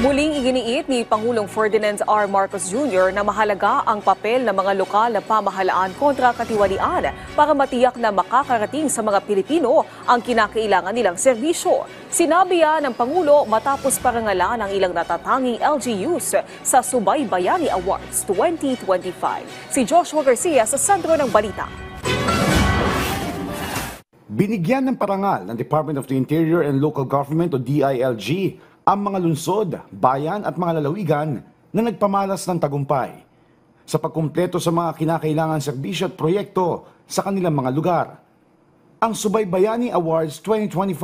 Muling iginiit ni Pangulong Ferdinand R. Marcos Jr. na mahalaga ang papel ng mga lokal na pamahalaan kontra katiwalian para matiyak na makakarating sa mga Pilipino ang kinakailangan nilang serbisyo. Sinabi yan ng Pangulo matapos parangalan ang ilang natatanging LGUs sa Subaybayani Awards 2025. Si Joshua Garcia sa sentro ng balita. Binigyan ng parangal ng Department of the Interior and Local Government o DILG ang mga lungsod, bayan at mga lalawigan na nagpamalas ng tagumpay sa pagkumpleto sa mga kinakailangan serbisyo at proyekto sa kanilang mga lugar. Ang Subaybayani Awards 2025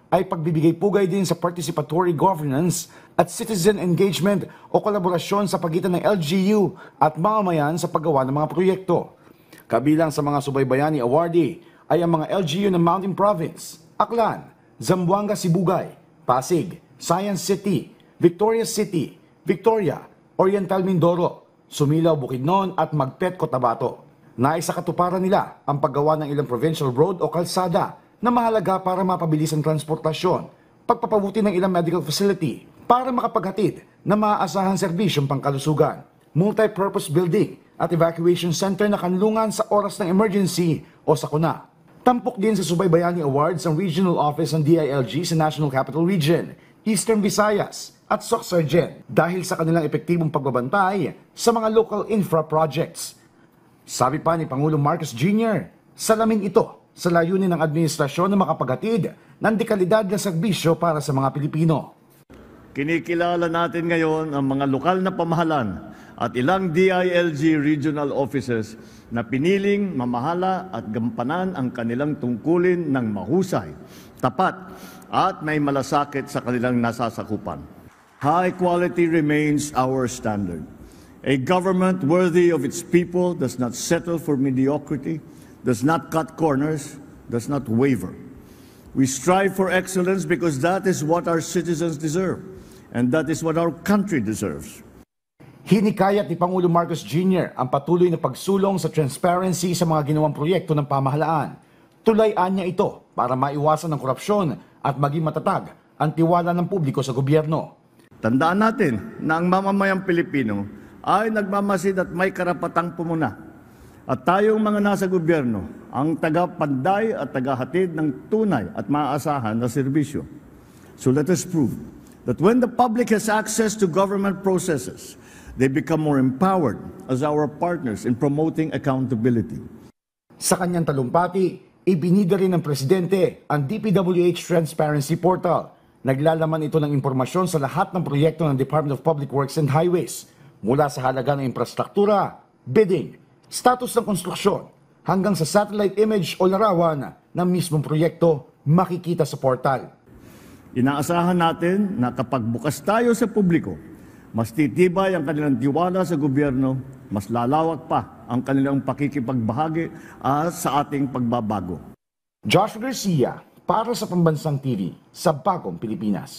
ay pagbibigay pugay din sa participatory governance at citizen engagement o kolaborasyon sa pagitan ng LGU at mamamayan sa paggawa ng mga proyekto. Kabilang sa mga Subaybayani Awardee ay ang mga LGU ng Mountain Province, Aklan, Zamboanga, Sibugay, Pasig, Science City, Victoria City, Victoria, Oriental Mindoro, Sumilaw, Bukidnon at Magpet, Cotabato. Naisakatuparan nila ang paggawa ng ilang provincial road o kalsada na mahalaga para mapabilis ang transportasyon, pagpapabuti ng ilang medical facility para makapaghatid na maaasahan serbisyong pangkalusugan, multi-purpose building at evacuation center na kanlungan sa oras ng emergency o sakuna. Tampok din sa Subaybayani Awards ang Regional Office ng DILG sa National Capital Region, Eastern Visayas at SOC-Sargen dahil sa kanilang epektibong pagbabantay sa mga local infra projects. Sabi pa ni Pangulong Marcos Jr., salamin ito sa layunin ng administrasyon na makapaghatid ng dekalidad na serbisyo para sa mga Pilipino. Kinikilala natin ngayon ang mga lokal na pamahalaan at ilang DILG regional offices na piniling mamahala at gampanan ang kanilang tungkulin ng mahusay, tapat at may malasakit sa kanilang nasasakupan. High quality remains our standard. A government worthy of its people does not settle for mediocrity, does not cut corners, does not waver. We strive for excellence because that is what our citizens deserve, and that is what our country deserves. Hinikayat ni Pangulong Marcos Jr. ang patuloy na pagsulong sa transparency sa mga ginawang proyekto ng pamahalaan. Tulayan niya ito para maiwasan ang korupsyon at maging matatag ang tiwala ng publiko sa gobyerno. Tandaan natin na ang mamamayang Pilipino ay nagmamasid at may karapatang pumuna. At tayong mga nasa gobyerno ang tagapanday at tagahatid ng tunay at maaasahan na serbisyo. So let us prove that when the public has access to government processes, they become more empowered as our partners in promoting accountability. Sa kanyang talumpati, ibinida rin ng Presidente ang DPWH Transparency Portal. Naglalaman ito ng impormasyon sa lahat ng proyekto ng Department of Public Works and Highways, mula sa halaga ng infrastruktura, bidding, status ng konstruksyon, hanggang sa satellite image o larawan ng mismong proyekto makikita sa portal. Inaasahan natin na kapag bukas tayo sa publiko, mas titibay ang kanilang tiwala sa gobyerno, mas lalawak pa ang kanilang pakikipagbahagi sa ating pagbabago. Joshua Garcia para sa Pambansang TV sa Bagong Pilipinas.